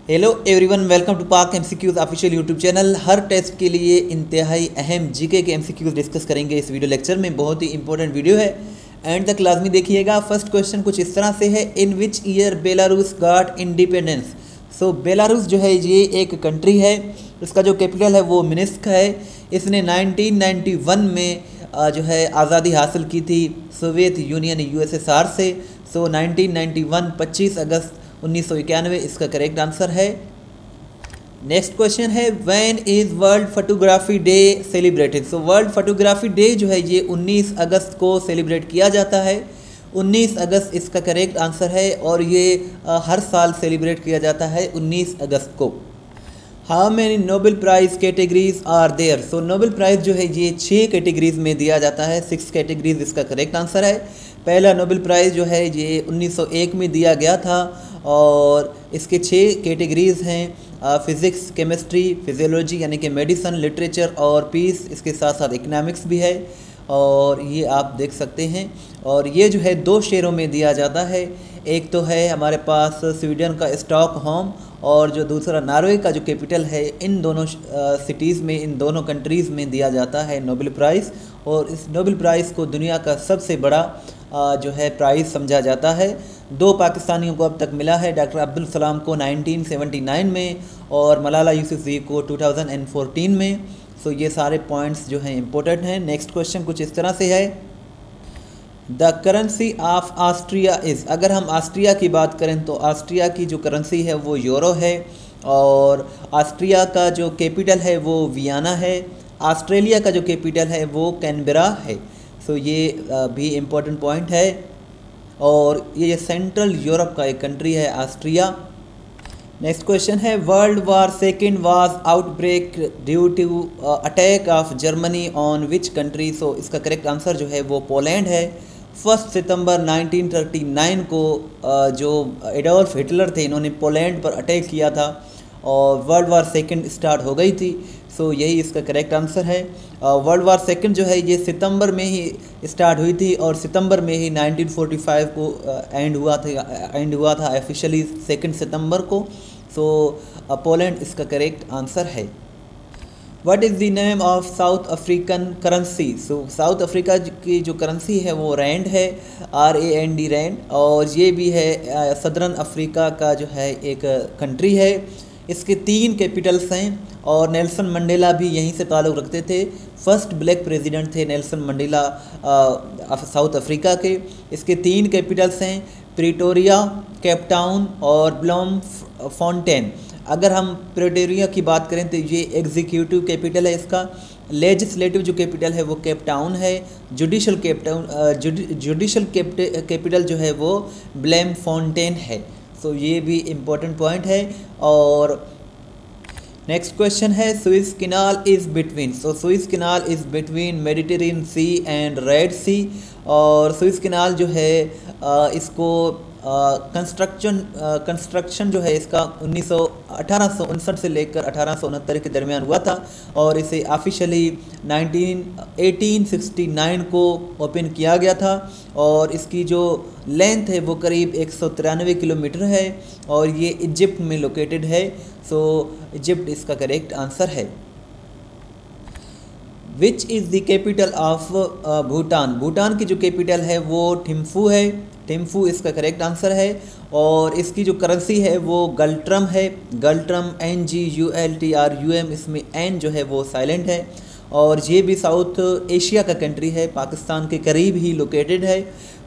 Hello everyone, welcome to पाक MCQs official YouTube channel. हर test के लिए इंतहाई अहम जीके के एमसीक्यूज़ डिस्कस करेंगे इस वीडियो लेक्चर में। बहुत ही इंपॉर्टेंट वीडियो है, एंड तक लाजमी देखिएगा। फर्स्ट क्वेश्चन कुछ इस तरह से है, in which year Belarus got independence. So Belarus जो है ये एक कंट्री है, इसका जो कैपिटल है वो मिन्स्क है। इसने 1991 में जो है आज़ादी हासिल की थी सोवियत यूनियन यूएसएसआर से। सो 1991 25 अगस्त 1991 इसका करेक्ट आंसर है। नेक्स्ट क्वेश्चन है, when is world photography day celebrated. So world photography day जो है ये 19 अगस्त को सेलिब्रेट किया जाता है। 19 अगस्त इसका करेक्ट आंसर है, और ये हर साल सेलिब्रेट किया जाता है 19 अगस्त को। How many Nobel prize categories are there. So Nobel prize जो है ये 6 कैटेगरीज में दिया जाता है, 6 कैटेगरीज इसका करेक्ट आंसर है। पहला नोबेल प्राइज़ जो है ये 1901 में दिया गया था, और इसके 6 कैटेगरीज़ हैं, फ़िज़िक्स, केमिस्ट्री, फिजियोलॉजी यानी कि मेडिसन, लिटरेचर और पीस। इसके साथ साथ इकनॉमिक्स भी है, और ये आप देख सकते हैं। और ये जो है 2 शहरों में दिया जाता है, एक तो है हमारे पास स्वीडन का स्टॉकहोम, और जो दूसरा नॉर्वे का जो कैपिटल है। इन दोनों सिटीज़ में, इन दोनों कंट्रीज़ में दिया जाता है नोबेल प्राइज़। और इस नोबेल प्राइज़ को दुनिया का सबसे बड़ा जो है प्राइज़ समझा जाता है। 2 पाकिस्तानियों को अब तक मिला है, डॉक्टर अब्दुल सलाम को 1979 में और मलाला यूसुफ़ज़ई को 2014 में। सो ये सारे पॉइंट्स जो हैं इम्पोर्टेंट हैं। नेक्स्ट क्वेश्चन कुछ इस तरह से है, the currency of Austria is. अगर हम ऑस्ट्रिया की बात करें तो ऑस्ट्रिया की जो करेंसी है वो यूरो है, और ऑस्ट्रिया का जो कैपिटल है वो वियना है। ऑस्ट्रेलिया का जो कैपिटल है वो कैनबरा है। सो ये भी इम्पोर्टेंट पॉइंट है, और ये सेंट्रल यूरोप का एक कंट्री है ऑस्ट्रिया। नेक्स्ट क्वेश्चन है, world war second was outbreak due to attack of Germany on which country. So इसका करेक्ट आंसर जो है वो पोलैंड है। 1 सितंबर 1939 को जो एडोल्फ हिटलर थे, इन्होंने पोलैंड पर अटैक किया था, और वर्ल्ड वार सेकेंड स्टार्ट हो गई थी। सो यही इसका करेक्ट आंसर है। वर्ल्ड वार सेकेंड जो है ये सितंबर में ही स्टार्ट हुई थी, और सितंबर में ही 1945 को एंड हुआ था ऑफिशियली 2 सितंबर को। सो पोलैंड इसका करेक्ट आंसर है। What is the name of south African currency. So south Africa की जो करेंसी है वो रैंड है, RAND रैंड, और ये भी है सदरन अफ्रीका का जो है एक कंट्री है। इसके 3 कैपिटल्स हैं, और नेल्सन मंडेला भी यहीं से ताल्लुक़ रखते थे। फर्स्ट ब्लैक प्रेसिडेंट थे नेल्सन मंडेला साउथ अफ्रीका के। इसके 3 कैपिटल्स हैं, प्रिटोरिया, केप टाउन और ब्लॉमफॉन्टेन। अगर हम प्रिटोरिया की बात करें तो ये एग्जीक्यूटिव कैपिटल है इसका। लेजिस्लेटिव जो कैपिटल है वो केप टाउन है। जुडिशल कैपिटल जो है वो ब्लॉमफॉन्टेन है। सो ये भी इम्पोर्टेंट पॉइंट है। और नेक्स्ट क्वेश्चन है, Suez canal is between. So Suez canal is between Mediterranean sea and red sea. और सुइस कैनाल जो है इसको कंस्ट्रक्शन जो है इसका 1859 से लेकर 1869 के दरमियान हुआ था, और इसे ऑफिशियली 1869 को ओपन किया गया था। और इसकी जो लेंथ है वो करीब 193 किलोमीटर है, और ये इजिप्ट में लोकेटेड है। सो इजिप्ट इसका करेक्ट आंसर है। Which is the capital of Bhutan. Bhutan की जो कैपिटल है वो थिम्फू है। थिम्फू इसका करेक्ट आंसर है। और इसकी जो करेंसी है वो गल्ट्रम है, गल्ट्रम NGULTRUM। इसमें N जो है वो साइलेंट है, और ये भी साउथ एशिया का कंट्री है, पाकिस्तान के करीब ही लोकेटेड है।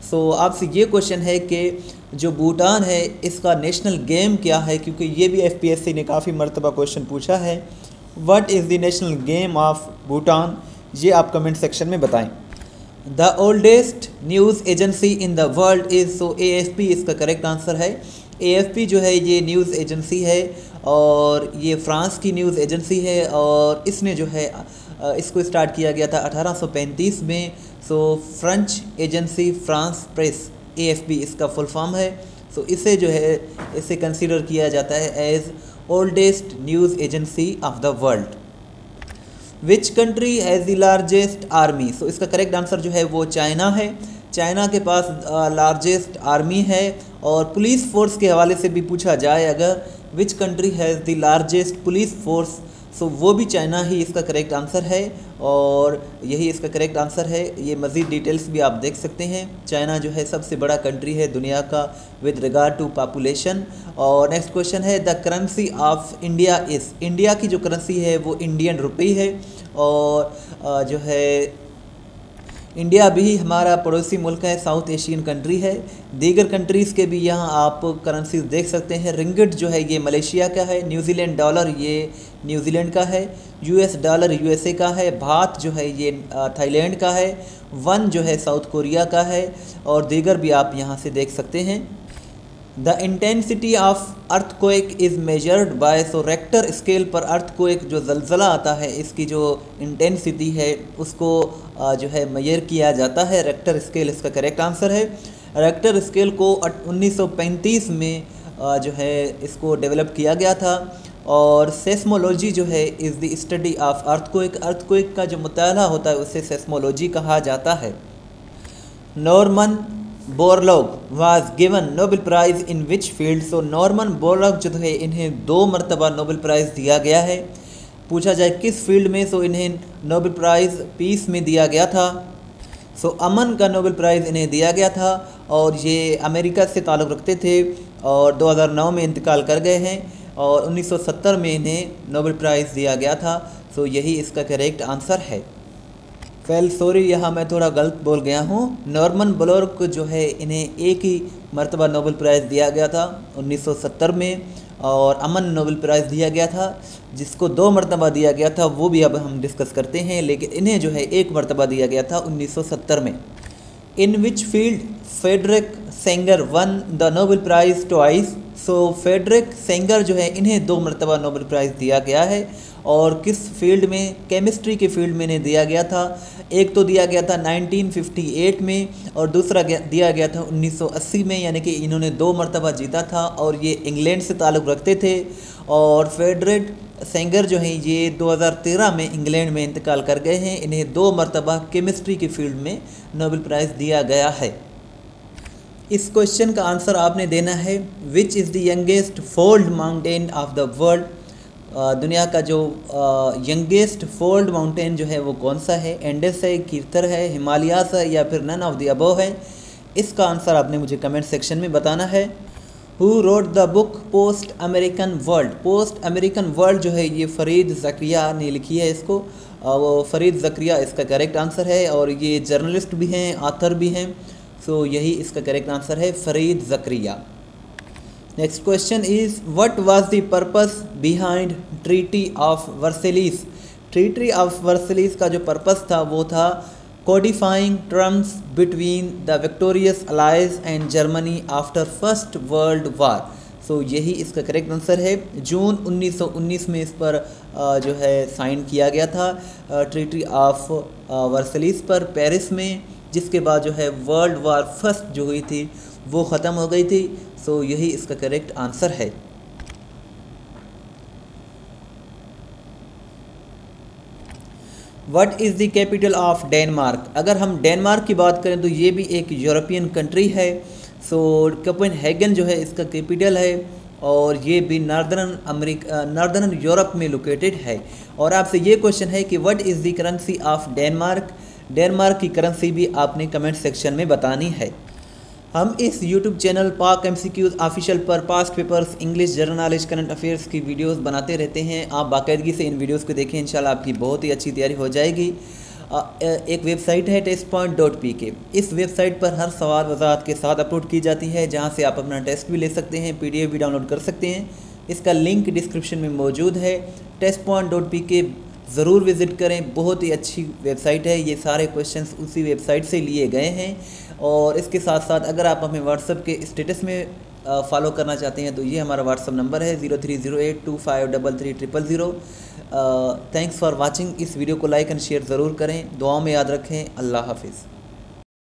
सो आपसे ये क्वेश्चन है कि जो भूटान है इसका नेशनल गेम क्या है, क्योंकि ये भी FPSC ने काफ़ी मरतबा क्वेश्चन पूछा है। What is the national game of Bhutan, ये आप कमेंट सेक्शन में बताएं। The oldest news agency in the world is. So AFP इसका करेक्ट आंसर है। AFP जो है ये न्यूज़ एजेंसी है, और ये फ्रांस की न्यूज़ एजेंसी है, और इसने जो है इसको स्टार्ट किया गया था 1835 में। सो French agency France press, AFP इसका फुल फॉर्म है। सो इसे जो है इसे कंसीडर किया जाता है as oldest news agency of the world. Which country has the largest army. So इसका करेक्ट आंसर जो है वो चाइना है। चाइना के पास लार्जेस्ट आर्मी है, और पुलिस फोर्स के हवाले से भी पूछा जाए अगर which country has the largest police force? So वो भी चाइना ही इसका करेक्ट आंसर है और यही इसका करेक्ट आंसर है। ये मज़ीद डिटेल्स भी आप देख सकते हैं। चाइना जो है सबसे बड़ा कंट्री है दुनिया का विद रिगार्ड टू पॉपुलेशन। और नेक्स्ट क्वेश्चन है the currency of India is? India की जो करेंसी है वो इंडियन रुपी है और जो है इंडिया भी हमारा पड़ोसी मुल्क है, साउथ एशियन कंट्री है। दीगर कंट्रीज़ के भी यहाँ आप करेंसीज देख सकते हैं। रिंगिट जो है ये मलेशिया का है, न्यूजीलैंड डॉलर ये न्यूजीलैंड का है, यूएस डॉलर यूएसए का है, भात जो है ये थाईलैंड का है, वन जो है साउथ कोरिया का है और दीगर भी आप यहाँ से देख सकते हैं। The intensity of earthquake is measured by? So Richter scale पर अर्थक्वेक जो जलज़ला आता है इसकी जो इंटेंसिटी है उसको जो है मेजर किया जाता है। रेक्टर स्केल इसका करेक्ट आंसर है। रेक्टर स्केल को 1935 में जो है इसको डेवलप किया गया था। और सेस्मोलॉजी जो है is the study of earthquake? Earthquake का जो मुताला होता है उसे सेस्मोलॉजी कहा जाता है। Norman Borlaug was given Nobel prize in which field? So Norman Borlaug जो है इन्हें 2 मरतबा नोबेल प्राइज़ दिया गया है। पूछा जाए किस फील्ड में, सो इन्हें नोबेल प्राइज़ पीस में दिया गया था। सो अमन का नोबेल प्राइज़ इन्हें दिया गया था और ये अमेरिका से ताल्लुक़ रखते थे और 2009 में इंतकाल कर गए हैं और 1970 में इन्हें नोबेल प्राइज़ दिया गया था। सो यही इसका करेक्ट आंसर है। सॉरी यहाँ मैं थोड़ा गलत बोल गया हूँ। नॉर्मन बोरलॉग जो है इन्हें एक ही मरतबा नोबेल प्राइज़ दिया गया था 1970 में और अमन नोबेल प्राइज़ दिया गया था जिसको 2 मरतबा दिया गया था, वो भी अब हम डिस्कस करते हैं, लेकिन इन्हें जो है 1 मरतबा दिया गया था 1970 में। In which field Frederick Sanger won the Nobel prize twice? So Frederick Sanger जो है इन्हें 2 मरतबा नोबेल प्राइज़ दिया गया है और किस फील्ड में? केमिस्ट्री के फील्ड में इन्हें दिया गया था। एक तो दिया गया था 1958 में और दूसरा दिया गया था 1980 में, यानी कि इन्होंने 2 मरतबा जीता था और ये इंग्लैंड से ताल्लुक़ रखते थे। और फ्रेडरिक सेंगर जो है ये 2013 में इंग्लैंड में इंतकाल कर गए हैं। इन्हें 2 मरतबा केमिस्ट्री के फील्ड में नोबेल प्राइज़ दिया गया है। इस क्वेश्चन का आंसर आपने देना है which is the youngest fold mountain of the world? दुनिया का जो यंगेस्ट फोल्ड माउंटेन जो है वो कौन सा है? एंडेस है, कीर्थर है, हिमालयास है या फिर नन ऑफ द अबव है? इसका आंसर आपने मुझे कमेंट सेक्शन में बताना है। Who wrote the book post American world? Post American world जो है ये फ़रीद ज़करिया ने लिखी है इसको। वो फ़रीद ज़करिया इसका करेक्ट आंसर है और ये जर्नलिस्ट भी हैं, ऑथर भी हैं। सो यही इसका करेक्ट आंसर है, Fareed Zakaria. Next question is what was the purpose behind treaty of Versailles? Treaty of Versailles का जो पर्पस था वो था codifying terms between the victorious allies and Germany after first world war. So यही इसका करेक्ट आंसर है। जून 1919 में इस पर जो है साइन किया गया था ट्रीटी ऑफ वर्सेलिस पर पेरिस में, जिसके बाद जो है वर्ल्ड वार फर्स्ट जो हुई थी वो ख़त्म हो गई थी। सो यही इसका करेक्ट आंसर है। What is the capital of Denmark? अगर हम डेनमार्क की बात करें तो ये भी एक यूरोपियन कंट्री है। सो कोपेनहेगन जो है इसका कैपिटल है और ये भी नॉर्दर्न यूरोप में लोकेटेड है। और आपसे ये क्वेश्चन है कि what is the currency of Denmark? Denmark की करेंसी भी आपने कमेंट सेक्शन में बतानी है। हम इस YouTube चैनल पाक MCQs ऑफिशियल पर past papers, English, general knowledge, current affairs की वीडियोस बनाते रहते हैं। आप बाकायदगी से इन वीडियोस को देखें, इंशाल्लाह आपकी बहुत ही अच्छी तैयारी हो जाएगी। एक वेबसाइट है testpoint.pk। इस वेबसाइट पर हर सवाल वजाहत के साथ अपलोड की जाती है, जहां से आप अपना टेस्ट भी ले सकते हैं, PDF भी डाउनलोड कर सकते हैं। इसका लिंक डिस्क्रिप्शन में मौजूद है। testpoint.pk ज़रूर विज़िट करें, बहुत ही अच्छी वेबसाइट है। ये सारे क्वेश्चंस उसी वेबसाइट से लिए गए हैं। और इसके साथ साथ अगर आप हमें व्हाट्सएप के स्टेटस में फॉलो करना चाहते हैं तो ये हमारा व्हाट्सएप नंबर है 0308253300। Thanks for watching. इस वीडियो को लाइक एंड शेयर ज़रूर करें। दुआओं में याद रखें। अल्लाह हाफिज़।